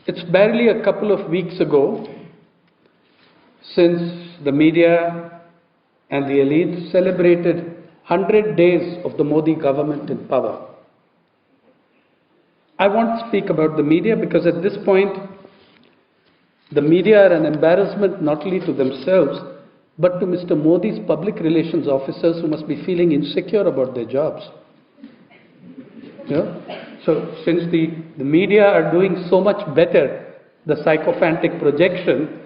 It's barely a couple of weeks ago since the media and the elite celebrated 100 days of the Modi government in power. I won't speak about the media because at this point, the media are an embarrassment not only to themselves, but to Mr. Modi's public relations officers who must be feeling insecure about their jobs. So since the media are doing so much better, the sycophantic projection,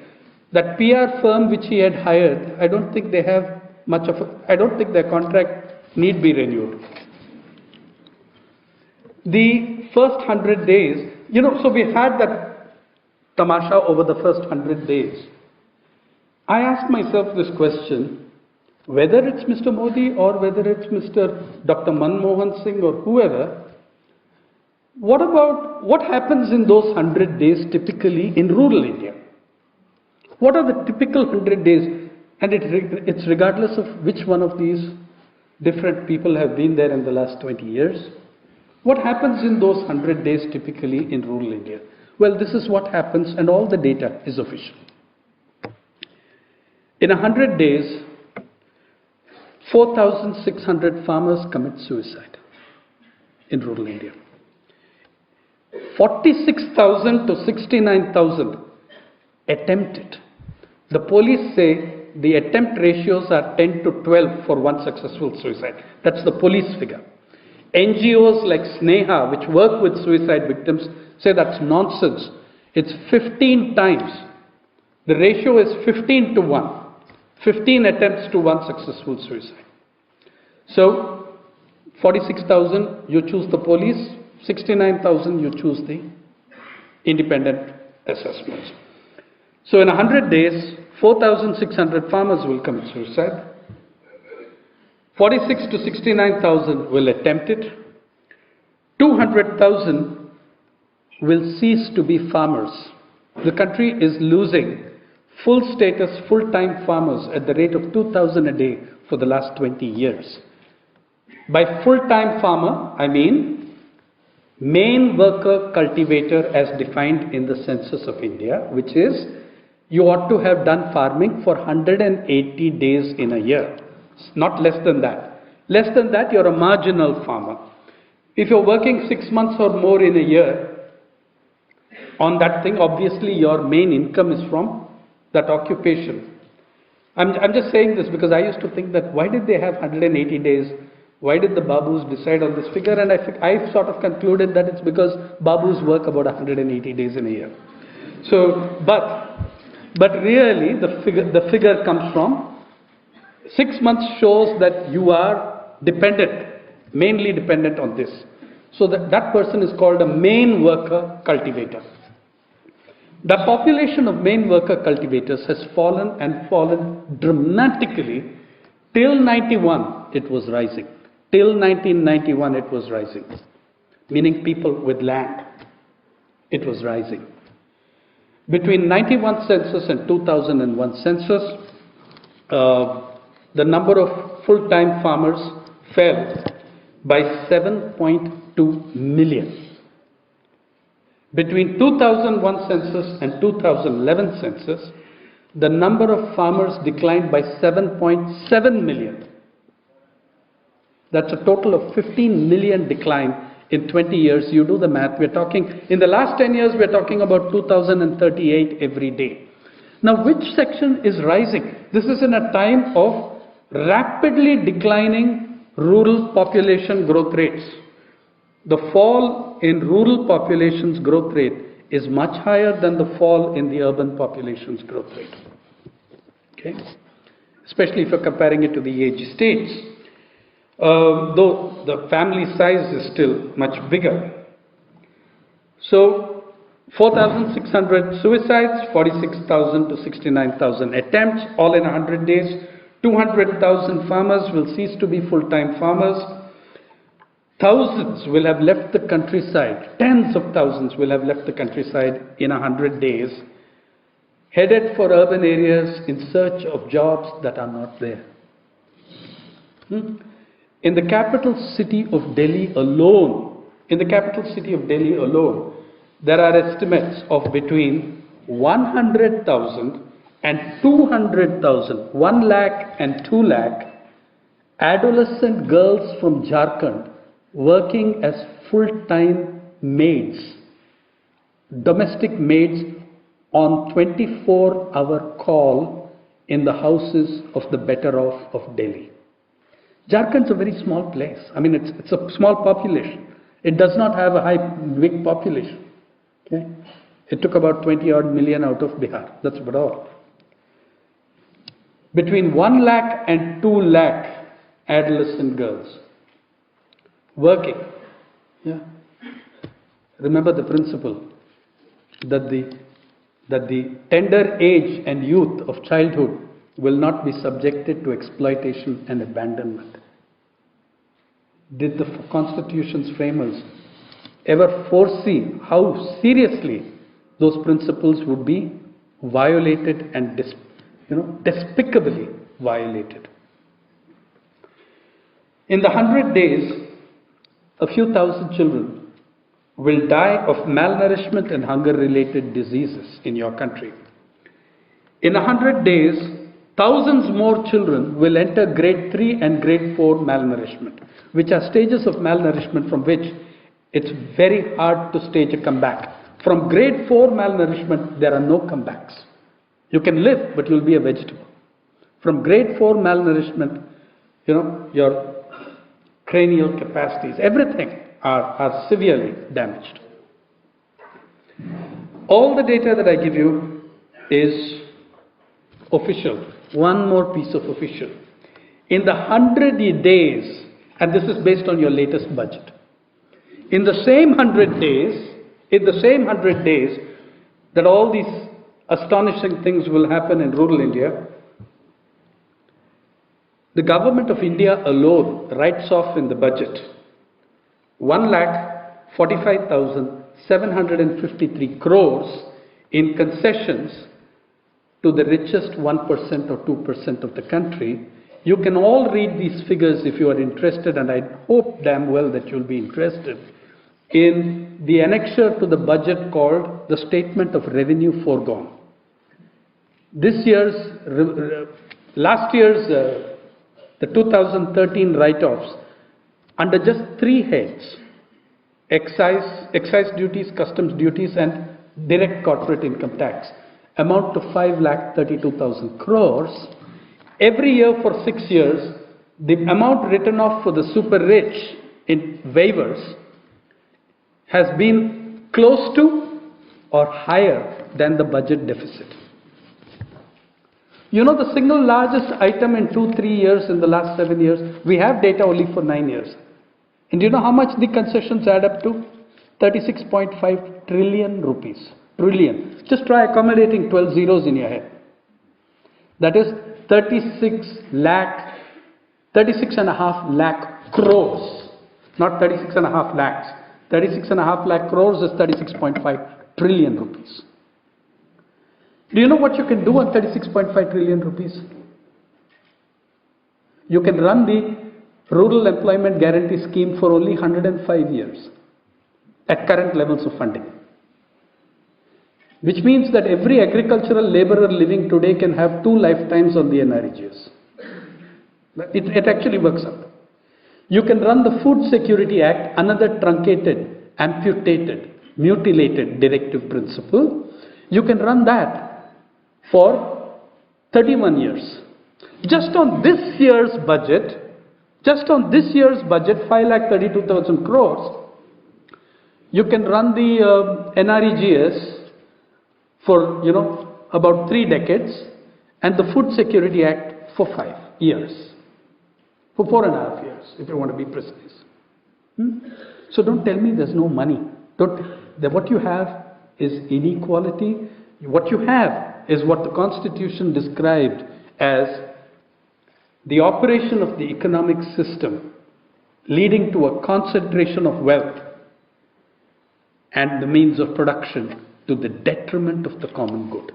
that PR firm which he had hired, I don't think they have much of I don't think their contract need be renewed. The first 100 days, so we had that tamasha over the first 100 days. I asked myself this question, whether it's Mr. Modi or whether it's Mr. Dr. Manmohan Singh or whoever, what happens in those 100 days typically in rural India? What are the typical 100 days? And it's regardless of which one of these different people have been there in the last 20 years. What happens in those 100 days typically in rural India? Well, this is what happens, and all the data is official. In 100 days, 4,600 farmers commit suicide in rural India. 46,000 to 69,000 attempt it. The police say the attempt ratios are 10 to 12 for one successful suicide. That's the police figure. NGOs like Sneha, which work with suicide victims, say that's nonsense. It's 15 times. The ratio is 15 to 1. 15 attempts to one successful suicide. So, 46,000, you choose the police. 69,000, you choose the independent assessments. So in 100 days, 4,600 farmers will commit suicide. 46 to 69,000 will attempt it. 200,000 will cease to be farmers. The country is losing full status, full-time farmers at the rate of 2,000 a day for the last 20 years. By full-time farmer, I mean main worker cultivator as defined in the census of India, which is you ought to have done farming for 180 days in a year, not less than that. Less than that, you're a marginal farmer. If you're working 6 months or more in a year on that thing, obviously your main income is from that occupation. I'm just saying this because I used to think that why did they have 180 days? Why did the Babus decide on this figure? And I sort of concluded that it's because Babus work about 180 days in a year. So, but really the figure comes from 6 months shows that you are dependent, mainly dependent on this. So that person is called a main worker cultivator. The population of main worker cultivators has fallen and fallen dramatically. Till 91, it was rising. Till 1991, it was rising. Meaning people with land, it was rising. Between 91 census and 2001 census, the number of full-time farmers fell by 7.2 million. Between 2001 census and 2011 census, the number of farmers declined by 7.7 million. That's a total of 15 million decline in 20 years. You do the math. We're talking, in the last 10 years, we're talking about 2,038 every day. Now, which section is rising? This is in a time of rapidly declining rural population growth rates. The fall in rural population's growth rate is much higher than the fall in the urban population's growth rate. Okay? Especially if you're comparing it to the age states. Though the family size is still much bigger. So 4,600 suicides, 46,000 to 69,000 attempts, all in 100 days. 200,000 farmers will cease to be full-time farmers. Thousands will have left the countryside. Tens of thousands will have left the countryside in 100 days, headed for urban areas in search of jobs that are not there. In the capital city of Delhi alone, there are estimates of between 100,000 and 200,000, 1 lakh and 2 lakh adolescent girls from Jharkhand working as full-time maids, domestic maids on 24-hour call in the houses of the better off of Delhi. Jharkhand's a very small place. I mean, it's a small population. It does not have a big population. Okay? It took about 20-odd million out of Bihar. That's about all. Between 1 lakh and 2 lakh adolescent girls working. Yeah. Remember the principle that the tender age and youth of childhood will not be subjected to exploitation and abandonment. Did the Constitution's framers ever foresee how seriously those principles would be violated and despicably violated? In the 100 days, a few thousand children will die of malnourishment and hunger-related diseases in your country. In 100 days, thousands more children will enter grade 3 and grade 4 malnourishment, which are stages of malnourishment from which it's very hard to stage a comeback. From grade 4 malnourishment, there are no comebacks. You can live, but you'll be a vegetable. From grade 4 malnourishment, your cranial capacities, everything are severely damaged. All the data that I give you is official. One more piece of official. In the 100 days, and this is based on your latest budget, in the same 100 days that all these astonishing things will happen in rural India, the government of India alone writes off in the budget 1,45,753 crores in concessions to the richest 1% or 2% of the country. You can all read these figures if you are interested, and I hope damn well that you'll be interested, in the annexure to the budget called the Statement of Revenue Foregone. Last year's the 2013 write-offs under just 3 heads: excise duties, customs duties, and direct corporate income tax, amount to 5,32,000 crores. Every year for 6 years, the amount written off for the super rich in waivers has been close to or higher than the budget deficit. The single largest item in 2-3 years in the last 7 years, we have data only for 9 years. And do you know how much the concessions add up to? 36.5 trillion rupees. Trillion. Just try accommodating 12 zeros in your head. That is 36.5 lakh crores. Not 36.5 lakhs. 36.5 lakh crores is 36.5 trillion rupees. Do you know what you can do on 36.5 trillion rupees? You can run the Rural Employment Guarantee Scheme for only 105 years at current levels of funding. Which means that every agricultural laborer living today can have 2 lifetimes on the NREGS. It actually works out. You can run the Food Security Act, another truncated, amputated, mutilated directive principle. You can run that for 31 years. Just on this year's budget, 5,32,000 crores, you can run the NREGS for, about 3 decades, and the Food Security Act for 5 years. For 4.5 years, if you want to be precise. So don't tell me there's no money. What you have is inequality. What you have is what the Constitution described as the operation of the economic system leading to a concentration of wealth and the means of production to the detriment of the common good.